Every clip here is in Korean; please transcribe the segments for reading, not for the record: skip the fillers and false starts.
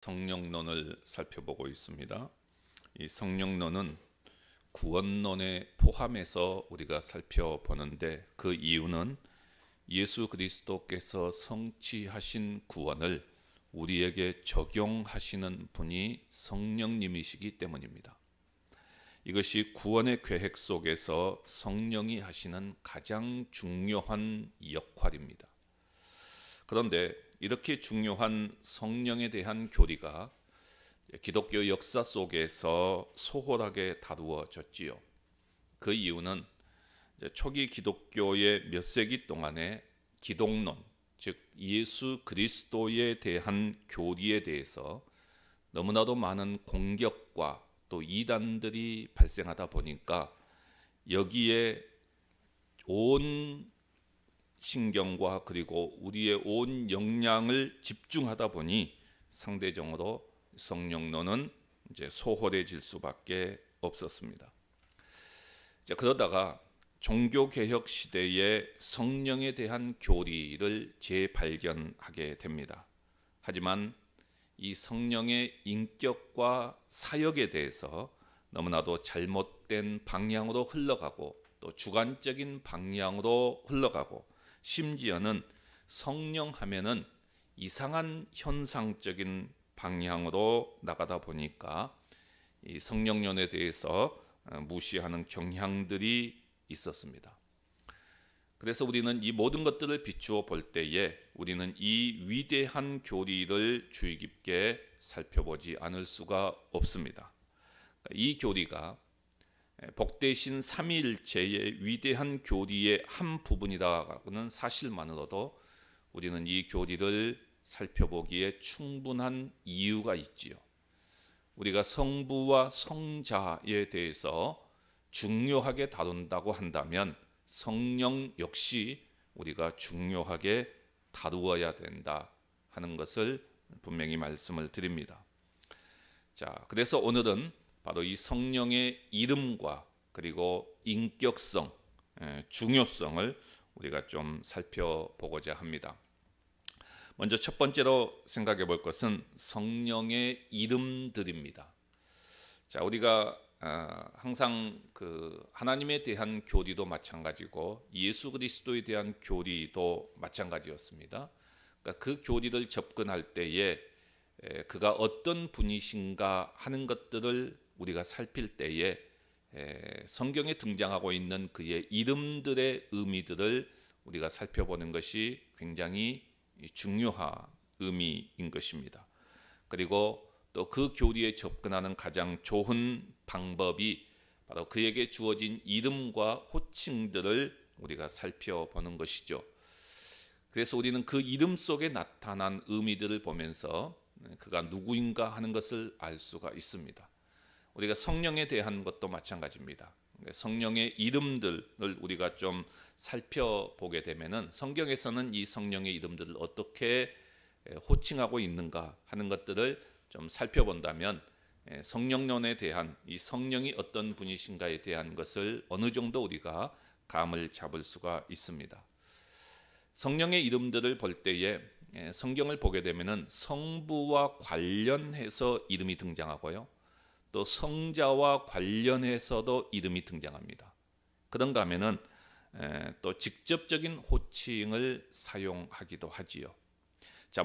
성령론을 살펴보고 있습니다. 이 성령론은 구원론에 포함해서 우리가 살펴보는데, 그 이유는 예수 그리스도께서 성취하신 구원을 우리에게 적용하시는 분이 성령님이시기 때문입니다. 이것이 구원의 계획 속에서 성령이 하시는 가장 중요한 역할입니다. 그런데 이렇게 중요한 성령에 대한 교리가 기독교 역사 속에서 소홀하게 다루어졌지요. 그 이유는 초기 기독교의 몇 세기 동안에 기독론, 즉 예수 그리스도에 대한 교리에 대해서 너무나도 많은 공격과 또 이단들이 발생하다 보니까 여기에 온 신경과 그리고 우리의 온 역량을 집중하다 보니 상대적으로 성령론은 이제 소홀해질 수밖에 없었습니다. 그러다가 종교개혁 시대에 성령에 대한 교리를 재발견하게 됩니다. 하지만 이 성령의 인격과 사역에 대해서 너무나도 잘못된 방향으로 흘러가고 또 주관적인 방향으로 흘러가고, 심지어는 성령 하면은 이상한 현상적인 방향으로 나가다 보니까 이 성령론에 대해서 무시하는 경향들이 있었습니다. 그래서 우리는 이 모든 것들을 비추어 볼 때에 우리는 이 위대한 교리를 주의 깊게 살펴보지 않을 수가 없습니다. 이 교리가 복되신 삼위일체의 위대한 교리의 한 부분이라는 사실만으로도 우리는 이 교리를 살펴보기에 충분한 이유가 있지요. 우리가 성부와 성자에 대해서 중요하게 다룬다고 한다면 성령 역시 우리가 중요하게 다루어야 된다 하는 것을 분명히 말씀을 드립니다. 그래서 오늘은 바로 이 성령의 이름과 그리고 인격성, 중요성을 우리가 좀 살펴보고자 합니다. 먼저 첫 번째로 생각해 볼 것은 성령의 이름들입니다. 우리가 항상 그 하나님에 대한 교리도 마찬가지고 예수 그리스도에 대한 교리도 마찬가지였습니다. 그러니까 그 교리를 접근할 때에 그가 어떤 분이신가 하는 것들을 우리가 살필 때에 성경에 등장하고 있는 그의 이름들의 의미들을 우리가 살펴보는 것이 굉장히 중요한 의미인 것입니다. 그리고 또 그 교리에 접근하는 가장 좋은 방법이 바로 그에게 주어진 이름과 호칭들을 우리가 살펴보는 것이죠. 그래서 우리는 그 이름 속에 나타난 의미들을 보면서 그가 누구인가 하는 것을 알 수가 있습니다. 우리가 성령에 대한 것도 마찬가지입니다. 성령의 이름들을 우리가 좀 살펴보게 되면은 성경에서는 이 성령의 이름들을 어떻게 호칭하고 있는가 하는 것들을 좀 살펴본다면 성령론에 대한 이 성령이 어떤 분이신가에 대한 것을 어느 정도 우리가 감을 잡을 수가 있습니다. 성령의 이름들을 볼 때에 성경을 보게 되면은 성부와 관련해서 이름이 등장하고요, 또 성자와 관련해서도 이름이 등장합니다. 그런가 하면은 또 직접적인 호칭을 사용하기도 하지요.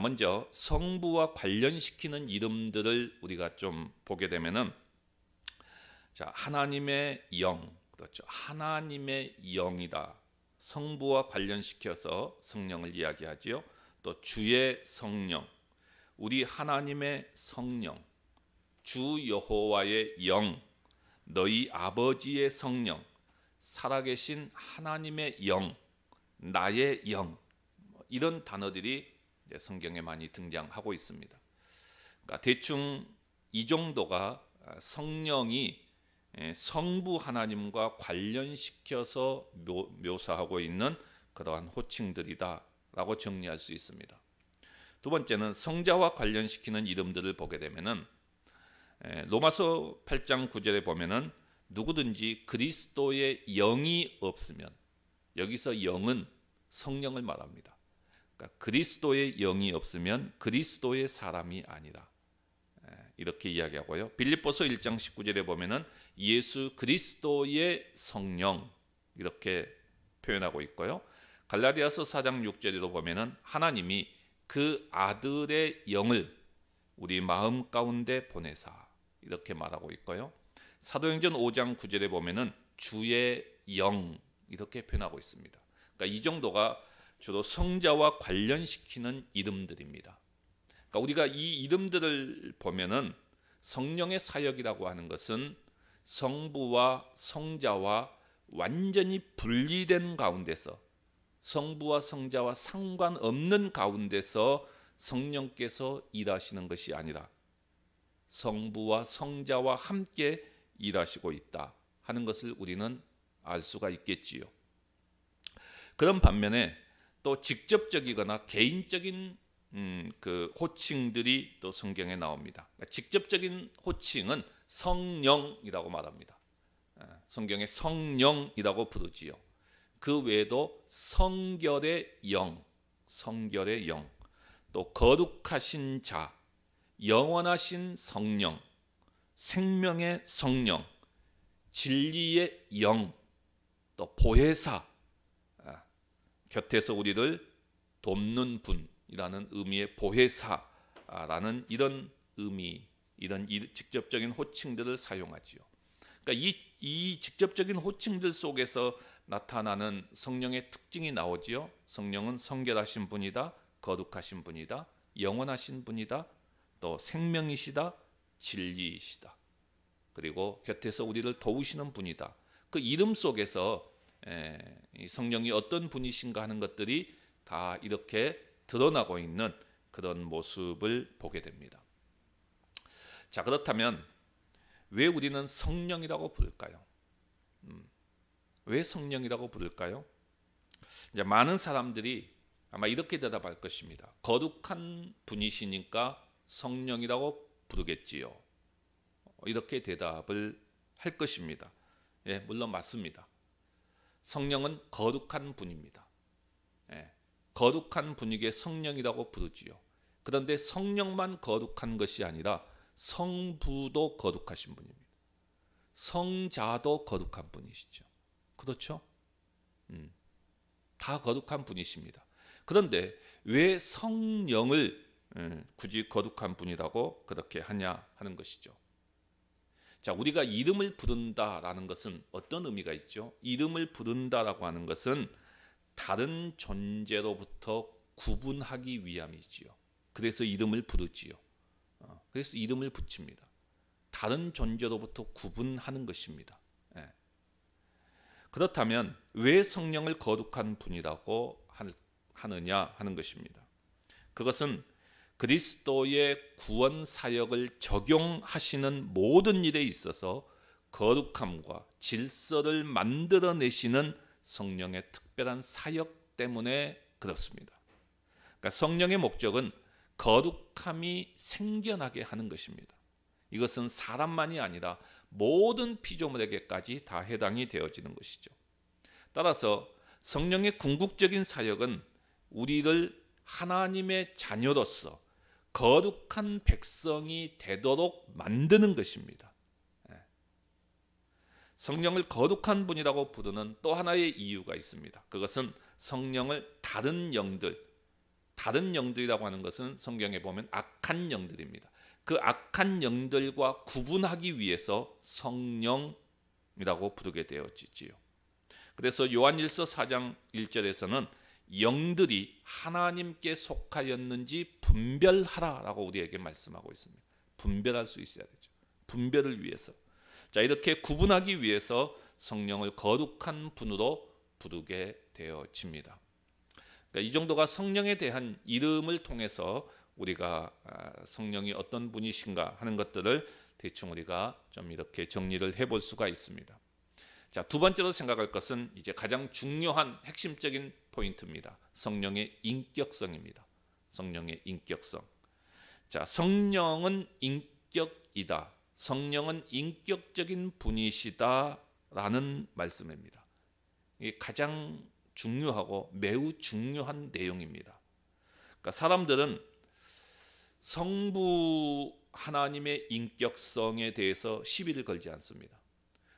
먼저 성부와 관련시키는 이름들을 우리가 좀 보게 되면은 하나님의 영, 그렇죠. 하나님의 영이다. 성부와 관련시켜서 성령을 이야기하지요. 또 주의 성령, 우리 하나님의 성령, 주 여호와의 영, 너희 아버지의 성령, 살아계신 하나님의 영, 나의 영, 이런 단어들이 성경에 많이 등장하고 있습니다. 그러니까 대충 이 정도가 성령이 성부 하나님과 관련시켜서 묘사하고 있는 그러한 호칭들이다라고 정리할 수 있습니다. 두 번째는 성자와 관련시키는 이름들을 보게 되면은 로마서 8장 9절에 보면은 누구든지 그리스도의 영이 없으면, 여기서 영은 성령을 말합니다. 그러니까 그리스도의 영이 없으면 그리스도의 사람이 아니라, 이렇게 이야기하고요. 빌립보서 1장 19절에 보면은 예수 그리스도의 성령 이렇게 표현하고 있고요. 갈라디아서 4장 6절에도 보면은 하나님이 그 아들의 영을 우리 마음 가운데 보내사 이렇게 말하고 있고요. 사도행전 5장 9절에 보면은 주의 영 이렇게 표현하고 있습니다. 그러니까 이 정도가 주로 성자와 관련시키는 이름들입니다. 그러니까 우리가 이 이름들을 보면은 성령의 사역이라고 하는 것은 성부와 성자와 완전히 분리된 가운데서, 성부와 성자와 상관없는 가운데서 성령께서 일하시는 것이 아니라 성부와 성자와 함께 일하시고 있다 하는 것을 우리는 알 수가 있겠지요. 그런 반면에 또 직접적이거나 개인적인 그 호칭들이 또 성경에 나옵니다. 직접적인 호칭은 성령이라고 말합니다. 성경에 성령이라고 부르지요. 그 외에도 성결의 영, 성결의 영, 또 거룩하신 자, 영원하신 성령, 생명의 성령, 진리의 영, 또 보혜사, 곁에서 우리를 돕는 분이라는 의미의 보혜사라는 이런 의미, 이런 직접적인 호칭들을 사용하지요. 그러니까 이 직접적인 호칭들 속에서 나타나는 성령의 특징이 나오지요. 성령은 성결하신 분이다, 거룩하신 분이다, 영원하신 분이다, 또 생명이시다, 진리이시다, 그리고 곁에서 우리를 도우시는 분이다. 그 이름 속에서 성령이 어떤 분이신가 하는 것들이 다 이렇게 드러나고 있는 그런 모습을 보게 됩니다. 자, 그렇다면 왜 우리는 성령이라고 부를까요? 왜 성령이라고 부를까요? 이제 많은 사람들이 아마 이렇게 대답할 것입니다. 거룩한 분이시니까 성령이라고 부르겠지요. 이렇게 대답을 할 것입니다. 예, 물론 맞습니다. 성령은 거룩한 분입니다. 예, 거룩한 분에게 성령이라고 부르지요. 그런데 성령만 거룩한 것이 아니라 성부도 거룩하신 분입니다. 성자도 거룩한 분이시죠. 그렇죠? 다 거룩한 분이십니다. 그런데 왜 성령을 굳이 거룩한 분이라고 그렇게 하냐 하는 것이죠. 자, 우리가 이름을 부른다라는 것은 어떤 의미가 있죠? 이름을 부른다라고 하는 것은 다른 존재로부터 구분하기 위함이지요. 그래서 이름을 부르지요. 그래서 이름을 붙입니다. 다른 존재로부터 구분하는 것입니다. 예. 그렇다면 왜 성령을 거룩한 분이라고 하느냐 하는 것입니다. 그것은 그리스도의 구원 사역을 적용하시는 모든 일에 있어서 거룩함과 질서를 만들어내시는 성령의 특별한 사역 때문에 그렇습니다. 그러니까 성령의 목적은 거룩함이 생겨나게 하는 것입니다. 이것은 사람만이 아니라 모든 피조물에게까지 다 해당이 되어지는 것이죠. 따라서 성령의 궁극적인 사역은 우리를 하나님의 자녀로서 거룩한 백성이 되도록 만드는 것입니다. 성령을 거룩한 분이라고 부르는 또 하나의 이유가 있습니다. 그것은 성령을 다른 영들이라고 하는 것은 성경에 보면 악한 영들입니다. 그 악한 영들과 구분하기 위해서 성령이라고 부르게 되어지지요. 그래서 요한일서 4장 1절에서는 영들이 하나님께 속하였는지 분별하라라고 우리에게 말씀하고 있습니다. 분별할 수 있어야 되죠. 분별을 위해서. 자, 이렇게 구분하기 위해서 성령을 거룩한 분으로 부르게 되어집니다. 그러니까 이 정도가 성령에 대한 이름을 통해서 우리가 성령이 어떤 분이신가 하는 것들을 대충 우리가 좀 이렇게 정리를 해볼 수가 있습니다. 자, 두 번째로 생각할 것은 이제 가장 중요한 핵심적인 포인트입니다. 성령의 인격성입니다. 성령의 인격성. 자, 성령은 인격이다. 성령은 인격적인 분이시다라는 말씀입니다. 이게 가장 중요하고 매우 중요한 내용입니다. 그러니까 사람들은 성부하고 하나님의 인격성에 대해서 시비를 걸지 않습니다.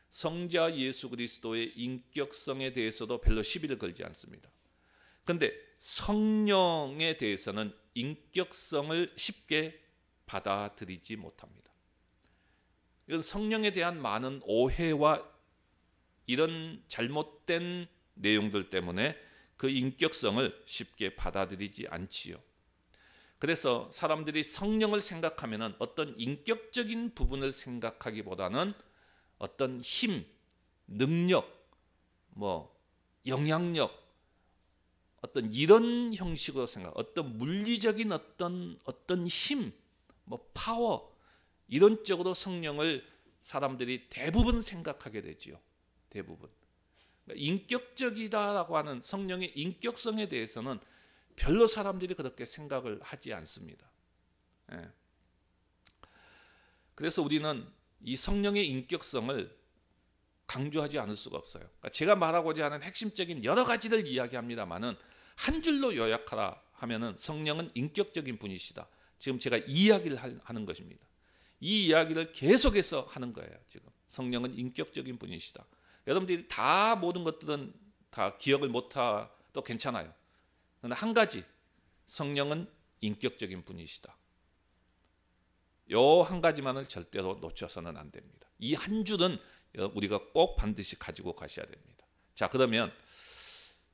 성자 예수 그리스도의 인격성에 대해서도 별로 시비를 걸지 않습니다. 그런데 성령에 대해서는 인격성을 쉽게 받아들이지 못합니다. 이건 성령에 대한 많은 오해와 이런 잘못된 내용들 때문에 그 인격성을 쉽게 받아들이지 않지요. 그래서 사람들이 성령을 생각하면 어떤 인격적인 부분을 생각하기보다는 어떤 힘, 능력, 영향력, 어떤 이런 형식으로 어떤 물리적인 어떤 힘, 파워 이런 쪽으로 성령을 사람들이 대부분 생각하게 되지요. 대부분. 인격적이다라고 하는 성령의 인격성에 대해서는 별로 사람들이 그렇게 생각을 하지 않습니다. 그래서 우리는 이 성령의 인격성을 강조하지 않을 수가 없어요. 그러니까 제가 말하고자 하는 핵심적인 여러 가지를 이야기합니다만은 한 줄로 요약하라 하면은 성령은 인격적인 분이시다. 지금 제가 이야기를 하는 것입니다. 이 이야기를 계속해서 하는 거예요. 지금 성령은 인격적인 분이시다. 여러분들이 다 모든 것들은 다 기억을 못해도 괜찮아요. 그런데 한 가지, 성령은 인격적인 분이시다. 요 한 가지만을 절대로 놓쳐서는 안 됩니다. 이 한 줄은 우리가 꼭 반드시 가지고 가셔야 됩니다. 자, 그러면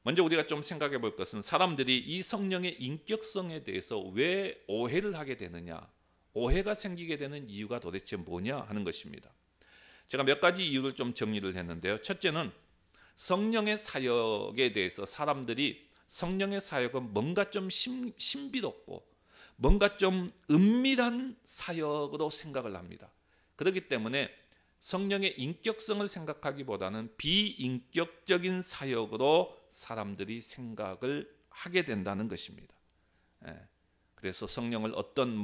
먼저 우리가 좀 생각해 볼 것은 사람들이 이 성령의 인격성에 대해서 왜 오해를 하게 되느냐, 오해가 생기게 되는 이유가 도대체 뭐냐 하는 것입니다. 제가 몇 가지 이유를 좀 정리를 했는데요. 첫째는 성령의 사역에 대해서 사람들이 성령의 사역은 뭔가 좀 신비롭고 뭔가 좀 은밀한 사역으로 생각을 합니다. 그렇기 때문에 성령의 인격성을 생각하기보다는 비인격적인 사역으로 사람들이 생각을 하게 된다는 것입니다. 그래서 성령을 어떤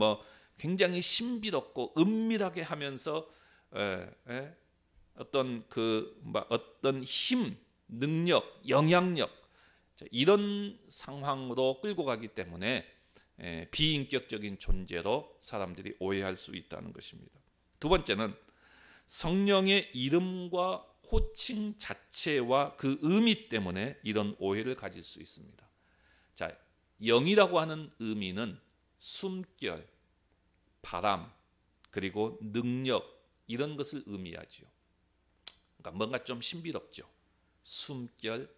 굉장히 신비롭고 은밀하게 하면서 어떤 어떤 힘, 능력, 영향력 이런 상황으로 끌고 가기 때문에 비인격적인 존재로 사람들이 오해할 수 있다는 것입니다. 두 번째는 성령의 이름과 호칭 자체와 그 의미 때문에 이런 오해를 가질 수 있습니다. 자, 영이라고 하는 의미는 숨결, 바람, 그리고 능력 이런 것을 의미하죠. 그러니까 뭔가 좀 신비롭죠. 숨결,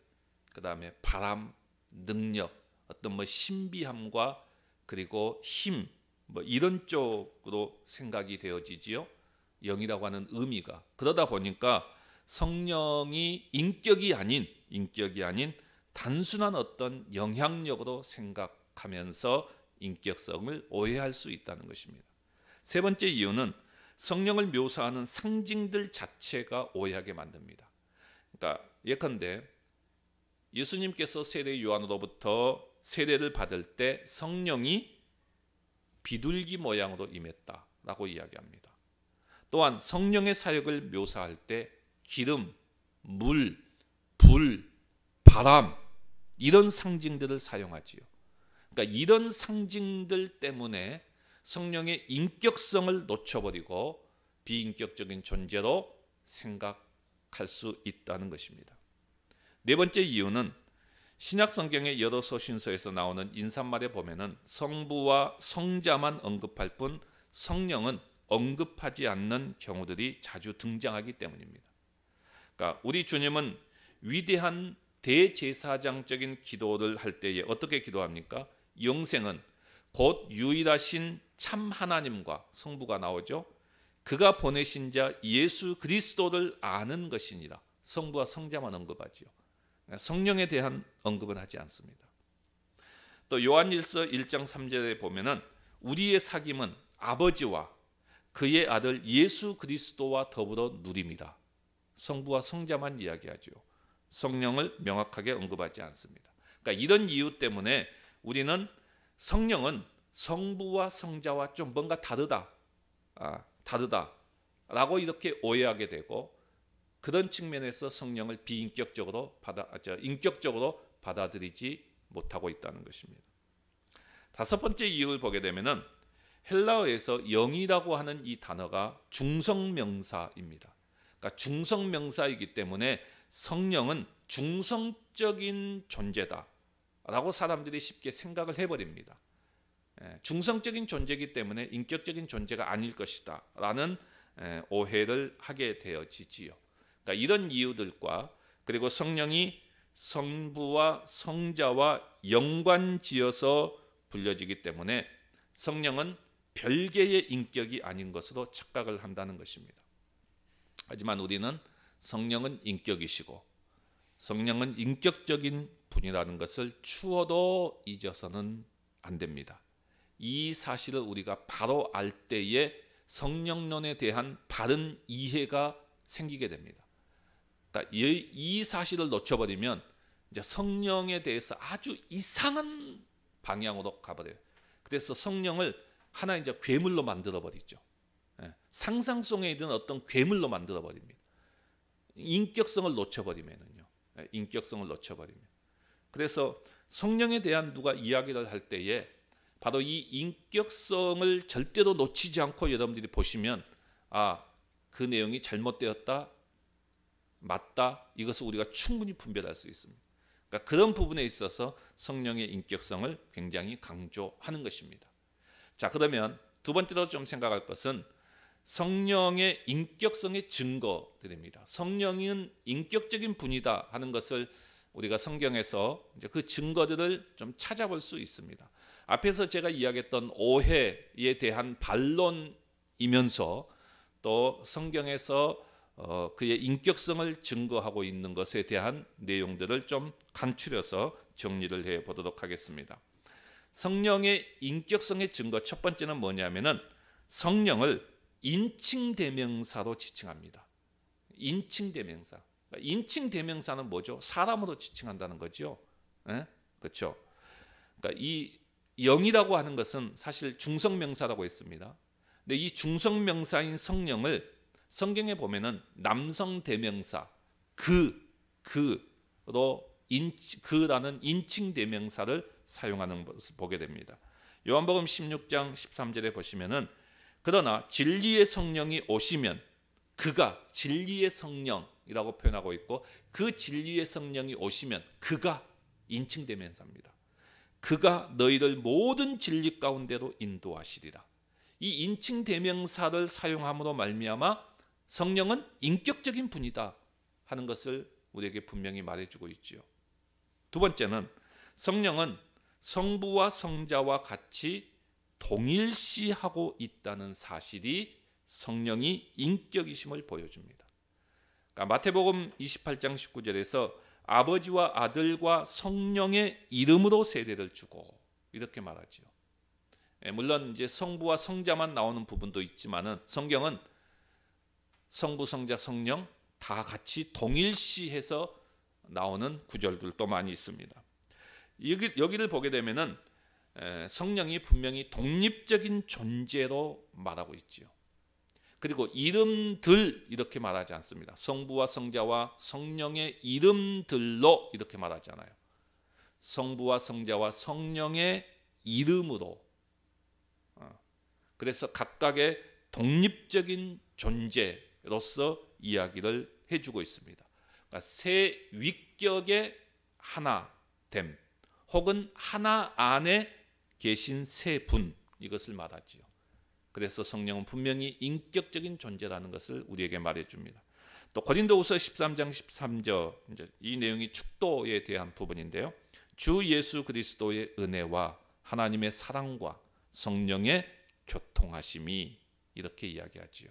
그다음에 바람, 능력, 어떤 신비함과 그리고 힘 이런 쪽으로 생각이 되어지지요. 영이라고 하는 의미가. 그러다 보니까 성령이 인격이 아닌 단순한 어떤 영향력으로 생각하면서 인격성을 오해할 수 있다는 것입니다. 세 번째 이유는 성령을 묘사하는 상징들 자체가 오해하게 만듭니다. 그러니까 예컨대 예수님께서 세례 요한으로부터 세례를 받을 때 성령이 비둘기 모양으로 임했다라고 이야기합니다. 또한 성령의 사역을 묘사할 때 기름, 물, 불, 바람 이런 상징들을 사용하지요. 그러니까 이런 상징들 때문에 성령의 인격성을 놓쳐버리고 비인격적인 존재로 생각할 수 있다는 것입니다. 네 번째 이유는 신약 성경의 여러 서신서에서 나오는 인사말에 보면은 성부와 성자만 언급할 뿐 성령은 언급하지 않는 경우들이 자주 등장하기 때문입니다. 그러니까 우리 주님은 위대한 대제사장적인 기도를 할 때에 어떻게 기도합니까? 영생은 곧 유일하신 참 하나님과 성부가 나오죠. 그가 보내신 자 예수 그리스도를 아는 것이니라. 성부와 성자만 언급하지요. 성령에 대한 언급은 하지 않습니다. 또 요한일서 1장 3절에 보면은 우리의 사귐은 아버지와 그의 아들 예수 그리스도와 더불어 누립니다. 성부와 성자만 이야기하죠. 성령을 명확하게 언급하지 않습니다. 그러니까 이런 이유 때문에 우리는 성령은 성부와 성자와 좀 뭔가 다르다라고 이렇게 오해하게 되고 그런 측면에서 성령을 비인격적으로 인격적으로 받아들이지 못하고 있다는 것입니다. 다섯 번째 이유를 보게 되면은 헬라어에서 영이라고 하는 이 단어가 중성명사입니다. 그러니까 중성명사이기 때문에 성령은 중성적인 존재다라고 사람들이 쉽게 생각을 해버립니다. 중성적인 존재이기 때문에 인격적인 존재가 아닐 것이다라는 오해를 하게 되어지지요. 그러니까 이런 이유들과 그리고 성령이 성부와 성자와 연관지어서 불려지기 때문에 성령은 별개의 인격이 아닌 것으로 착각을 한다는 것입니다. 하지만 우리는 성령은 인격이시고 성령은 인격적인 분이라는 것을 추워도 잊어서는 안 됩니다. 이 사실을 우리가 바로 알 때에 성령론에 대한 바른 이해가 생기게 됩니다. 그러니까 이 사실을 놓쳐버리면 이제 성령에 대해서 아주 이상한 방향으로 가버려요. 그래서 성령을 하나 이제 괴물로 만들어 버리죠. 상상 속에 있는 어떤 괴물로 만들어 버립니다. 인격성을 놓쳐버리면은요. 인격성을 놓쳐버리면. 그래서 성령에 대한 누가 이야기를 할 때에 바로 이 인격성을 절대로 놓치지 않고 여러분들이 보시면 그 내용이 잘못되었다, 맞다, 이것을 우리가 충분히 분별할 수 있습니다. 그러니까 그런 부분에 있어서 성령의 인격성을 굉장히 강조하는 것입니다. 자, 그러면 두 번째로 좀 생각할 것은 성령의 인격성의 증거들입니다. 성령은 인격적인 분이다 하는 것을 우리가 성경에서 이제 그 증거들을 좀 찾아볼 수 있습니다. 앞에서 제가 이야기했던 오해에 대한 반론이면서 또 성경에서 그의 인격성을 증거하고 있는 것에 대한 내용들을 좀 간추려서 정리를 해 보도록 하겠습니다. 성령의 인격성의 증거 첫 번째는 뭐냐면은 성령을 인칭대명사로 지칭합니다. 인칭대명사. 인칭대명사는 뭐죠? 사람으로 지칭한다는 거죠. 그렇죠. 그러니까 이 영이라고 하는 것은 사실 중성명사라고 했습니다. 근데 이 중성명사인 성령을 성경에 보면은 남성 대명사 그라는 인칭 대명사를 사용하는 것을 보게 됩니다. 요한복음 16장 13절에 보시면은 그러나 진리의 성령이 오시면 그가 진리의 성령이라고 표현하고 있고 그 진리의 성령이 오시면 그가 인칭 대명사입니다. 그가 너희를 모든 진리 가운데로 인도하시리라. 이 인칭 대명사를 사용함으로 말미암아 성령은 인격적인 분이다 하는 것을 우리에게 분명히 말해주고 있지요. 두 번째는 성령은 성부와 성자와 같이 동일시하고 있다는 사실이 성령이 인격이심을 보여줍니다. 그러니까 마태복음 28장 19절에서 아버지와 아들과 성령의 이름으로 세례를 주고 이렇게 말하지요. 물론 이제 성부와 성자만 나오는 부분도 있지만은 성경은 성부, 성자, 성령 다 같이 동일시해서 나오는 구절들도 많이 있습니다. 여기를 보게 되면은 성령이 분명히 독립적인 존재로 말하고 있지요. 그리고 이름들 이렇게 말하지 않습니다. 성부와 성자와 성령의 이름들로 이렇게 말하잖아요. 성부와 성자와 성령의 이름으로. 그래서 각각의 독립적인 존재로서 이야기를 해주고 있습니다. 그러니까 세 위격의 하나됨 혹은 하나 안에 계신 세 분 이것을 말하지요. 그래서 성령은 분명히 인격적인 존재라는 것을 우리에게 말해줍니다. 또 고린도후서 13장 13절 이제 이 내용이 축도에 대한 부분인데요. 주 예수 그리스도의 은혜와 하나님의 사랑과 성령의 교통하심이 이렇게 이야기하지요.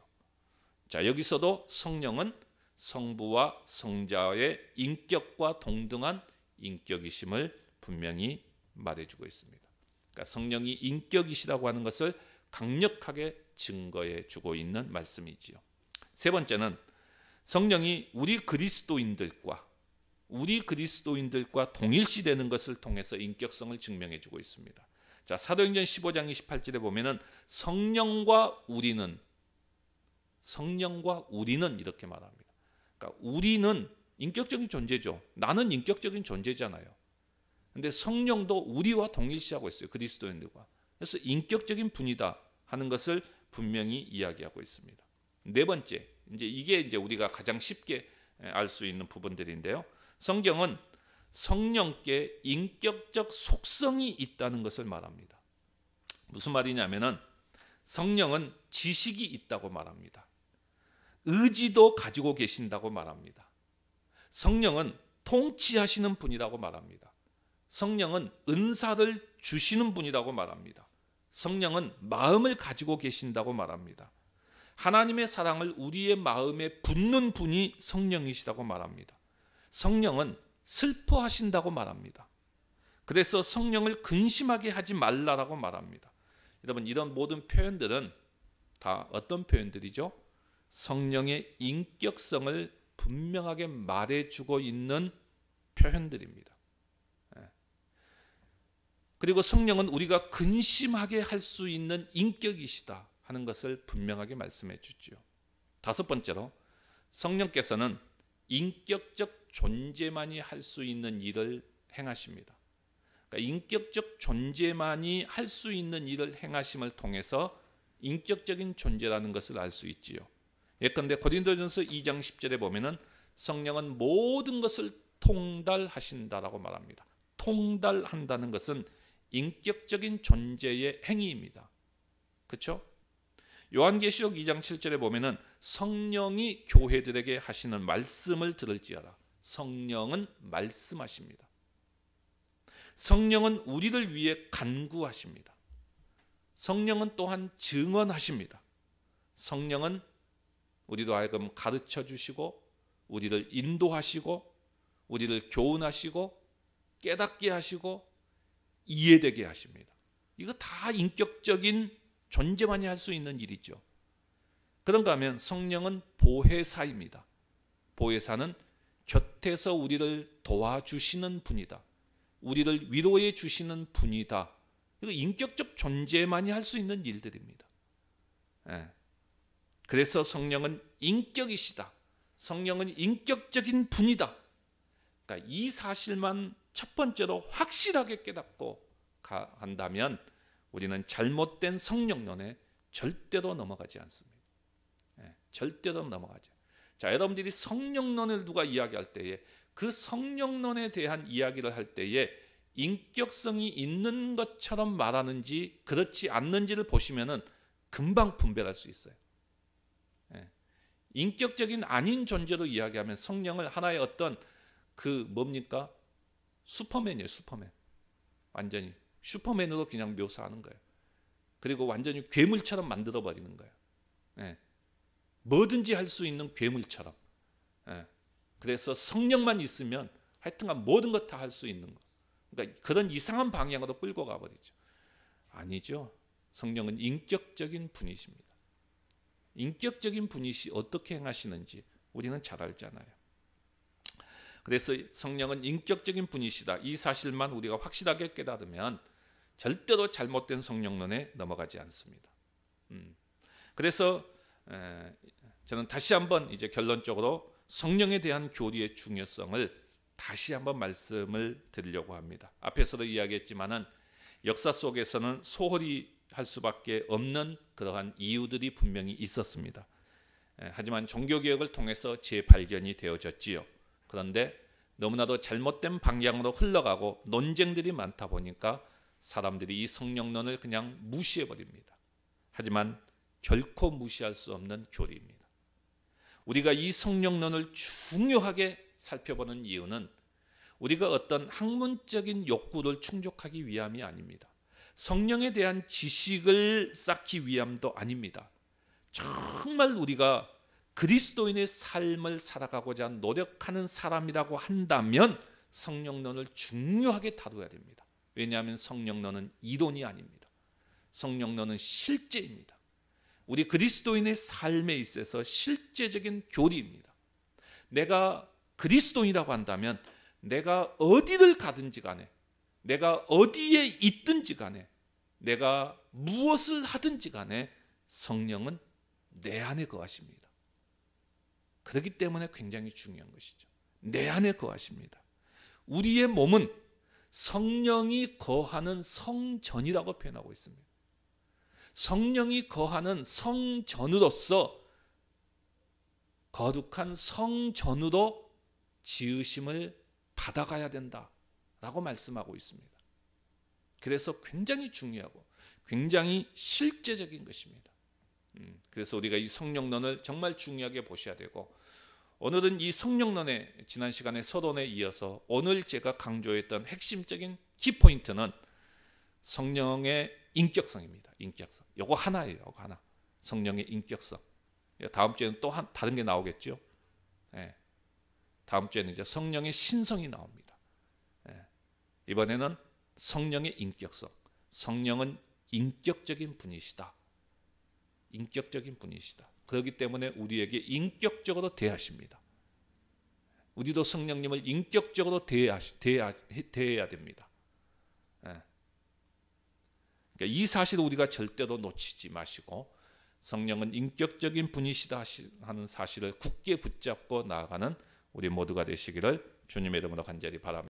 자, 여기서도 성령은 성부와 성자의 인격과 동등한 인격이심을 분명히 말해주고 있습니다. 그러니까 성령이 인격이시라고 하는 것을 강력하게 증거해 주고 있는 말씀이지요. 세 번째는 성령이 우리 그리스도인들과 동일시되는 것을 통해서 인격성을 증명해 주고 있습니다. 자, 사도행전 15장 28절에 보면은 성령과 우리는 이렇게 말합니다. 그러니까 우리는 인격적인 존재죠. 나는 인격적인 존재잖아요. 근데 성령도 우리와 동일시하고 있어요. 그리스도인들과. 그래서 인격적인 분이다 하는 것을 분명히 이야기하고 있습니다. 네 번째, 이게 우리가 가장 쉽게 알 수 있는 부분들인데요. 성경은 성령께 인격적 속성이 있다는 것을 말합니다. 무슨 말이냐면은 성령은 지식이 있다고 말합니다. 의지도 가지고 계신다고 말합니다. 성령은 통치하시는 분이라고 말합니다. 성령은 은사를 주시는 분이라고 말합니다. 성령은 마음을 가지고 계신다고 말합니다. 하나님의 사랑을 우리의 마음에 붓는 분이 성령이시다고 말합니다. 성령은 슬퍼하신다고 말합니다. 그래서 성령을 근심하게 하지 말라라고 말합니다. 여러분, 이런 모든 표현들은 다 어떤 표현들이죠? 성령의 인격성을 분명하게 말해주고 있는 표현들입니다. 그리고 성령은 우리가 근심하게 할 수 있는 인격이시다 하는 것을 분명하게 말씀해 주죠. 다섯 번째로, 성령께서는 인격적 존재만이 할 수 있는 일을 행하십니다. 그러니까 인격적 존재만이 할 수 있는 일을 행하심을 통해서 인격적인 존재라는 것을 알 수 있지요. 예컨대 고린도전서 2장 10절에 보면은 성령은 모든 것을 통달하신다라고 말합니다. 통달한다는 것은 인격적인 존재의 행위입니다. 그렇죠? 요한계시록 2장 7절에 보면은 성령이 교회들에게 하시는 말씀을 들을지어라. 성령은 말씀하십니다. 성령은 우리를 위해 간구하십니다. 성령은 또한 증언하십니다. 성령은 우리도 하여금 가르쳐 주시고 우리를 인도하시고 우리를 교훈하시고 깨닫게 하시고 이해되게 하십니다. 이거 다 인격적인 존재만이 할 수 있는 일이죠. 그런가 하면 성령은 보혜사입니다. 보혜사는 곁에서 우리를 도와주시는 분이다. 우리를 위로해 주시는 분이다. 이거 인격적 존재만이 할 수 있는 일들입니다. 그래서 성령은 인격이시다. 성령은 인격적인 분이다. 그러니까 이 사실만 첫 번째로 확실하게 깨닫고 간다면 우리는 잘못된 성령론에 절대로 넘어가지 않습니다. 절대로 넘어가죠. 자, 여러분들이 성령론을 누가 이야기할 때에 그 성령론에 대한 이야기를 할 때에 인격성이 있는 것처럼 말하는지 그렇지 않는지를 보시면은 금방 분별할 수 있어요. 인격적인 아닌 존재로 이야기하면 성령을 하나의 어떤 그 뭡니까? 슈퍼맨이에요. 슈퍼맨. 완전히 슈퍼맨으로 그냥 묘사하는 거예요. 그리고 완전히 괴물처럼 만들어 버리는 거예요. 뭐든지 할 수 있는 괴물처럼. 그래서 성령만 있으면 하여튼간 모든 것 다 할 수 있는 거. 그러니까 그런 이상한 방향으로 끌고 가버리죠. 아니죠. 성령은 인격적인 분이십니다. 인격적인 분이시 어떻게 행하시는지 우리는 잘 알잖아요. 그래서 성령은 인격적인 분이시다. 이 사실만 우리가 확실하게 깨달으면 절대로 잘못된 성령론에 넘어가지 않습니다. 그래서 저는 다시 한번 이제 결론적으로 성령에 대한 교리의 중요성을 다시 한번 말씀을 드리려고 합니다. 앞에서도 이야기했지만은 역사 속에서는 소홀히 할 수밖에 없는 그러한 이유들이 분명히 있었습니다. 하지만 종교개혁을 통해서 재발견이 되어졌지요. 그런데 너무나도 잘못된 방향으로 흘러가고 논쟁들이 많다 보니까 사람들이 이 성령론을 그냥 무시해버립니다. 하지만 결코 무시할 수 없는 교리입니다. 우리가 이 성령론을 중요하게 살펴보는 이유는 우리가 어떤 학문적인 욕구를 충족하기 위함이 아닙니다. 성령에 대한 지식을 쌓기 위함도 아닙니다. 정말 우리가 그리스도인의 삶을 살아가고자 노력하는 사람이라고 한다면 성령론을 중요하게 다루어야 됩니다. 왜냐하면 성령론은 이론이 아닙니다. 성령론은 실제입니다. 우리 그리스도인의 삶에 있어서 실제적인 교리입니다. 내가 그리스도인이라고 한다면 내가 어디를 가든지 간에 내가 어디에 있든지 간에 내가 무엇을 하든지 간에 성령은 내 안에 거하십니다. 그렇기 때문에 굉장히 중요한 것이죠. 내 안에 거하십니다. 우리의 몸은 성령이 거하는 성전이라고 표현하고 있습니다. 성령이 거하는 성전으로서 거룩한 성전으로 지으심을 받아가야 된다라고 말씀하고 있습니다. 그래서 굉장히 중요하고 굉장히 실제적인 것입니다. 그래서 우리가 이 성령론을 정말 중요하게 보셔야 되고, 오늘은 이 성령론의 지난 시간에 서론에 이어서 오늘 제가 강조했던 핵심적인 키포인트는 성령의 인격성입니다. 인격성. 요거 하나예요. 요거 하나. 성령의 인격성. 다음 주에는 또 다른 게 나오겠죠. 예. 다음 주에는 이제 성령의 신성이 나옵니다. 예. 이번에는 성령의 인격성. 성령은 인격적인 분이시다. 인격적인 분이시다. 그렇기 때문에 우리에게 인격적으로 대하십니다. 우리도 성령님을 인격적으로 대해야 됩니다. 예. 그러니까 이 사실을 우리가 절대로 놓치지 마시고, 성령은 인격적인 분이시다 하는 사실을 굳게 붙잡고 나아가는 우리 모두가 되시기를 주님의 이름으로 간절히 바랍니다.